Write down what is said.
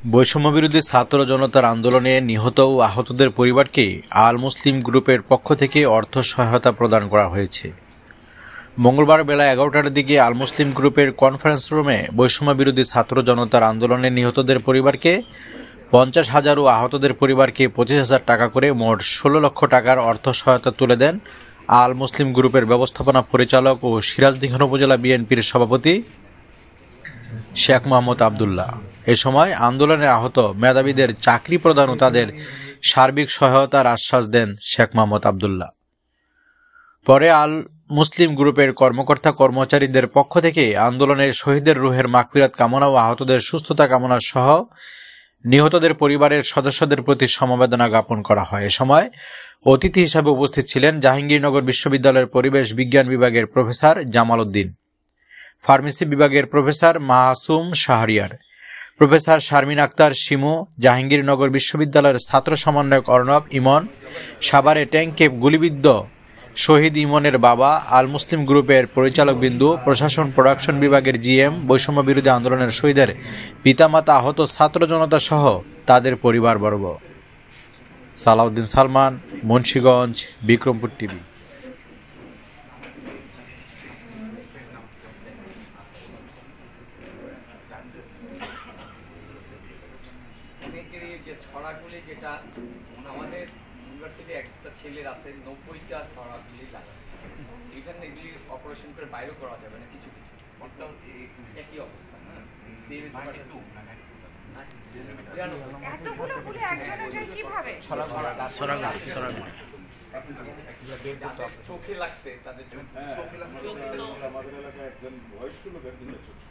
বৈষম্যবিরোধী ছাত্র জনতার আন্দোলনে নিহত ও আহতদের পরিবারকে আল মুসলিম গ্রুপের পক্ষ থেকে অর্থ সহায়তা প্রদান করা হয়েছে। মঙ্গলবার বেলা 11টার দিকে আল মুসলিম গ্রুপের কনফারেন্স রুমে বৈষম্যবিরোধী ছাত্র জনতার আন্দোলনে নিহতদের পরিবারকে 50,000 ও আহতদের পরিবারকে 25,000 টাকা করে মোট 16 লক্ষ টাকার অর্থ সহায়তা তুলে দেন আল মুসলিম গ্রুপের ব্যবস্থাপনা পরিচালক ও সিরাজদিখান উপজেলা বিএনপির সভাপতি শেখ মোহাম্মদ আবদুল্লাহ। এ সময় আন্দোলনে আহত মেধাবীদের চাকরি প্রদান ও তাদের সার্বিক সহায়তার আশ্বাস দেন শেখ মোহাম্মদ আবদুল্লাহ। পরে আল মুসলিম গ্রুপের কর্মকর্তা কর্মচারীদের পক্ষ থেকে আন্দোলনের শহীদের রুহের মাগফিরাত কামনা ও আহতদের সুস্থতা কামনা সহ নিহতদের পরিবারের সদস্যদের প্রতি সমবেদনা জ্ঞাপন করা হয়। এ সময় অতিথি হিসাবে উপস্থিত ছিলেন জাহাঙ্গীরনগর বিশ্ববিদ্যালয়ের পরিবেশ বিজ্ঞান বিভাগের প্রফেসর জামাল উদ্দিন, ফার্মেসি বিভাগের প্রফেসর মাসুম শাহরিয়ার, প্রফেসর শারমিন আক্তার শিমু, জাহাঙ্গীরনগর বিশ্ববিদ্যালয়ের ছাত্র সমন্বয়ক অর্ণব ইমন, সাভারে ট্যাঙ্কে গুলিবিদ্ধ শহীদ ইমনের বাবা, আল মুসলিম গ্রুপের পরিচালক বিন্দু, প্রশাসন প্রোডাকশন বিভাগের জিএম, বৈষম্য বিরোধী আন্দোলনের শহীদের পিতামাতা, আহত ছাত্র জনতা সহ তাদের পরিবারবর্গ। সালাউদ্দিন সালমান, মুন্সিগঞ্জ, বিক্রমপুর টিভি। যে ছড়াগুলি যেটা আমাদের ইউনিভার্সিটি একটা ছেলের আছে 90টা ছড়াগুলি লাগে, এখানে এগুলি অপারেশন করে বাইরে করা যাবে না, কিছু কিছু একই অবস্থা। চোখে লাগছে তাদের আমাদের এলাকায় একজন বয়স্ক লোকের দেখে যাচ্ছে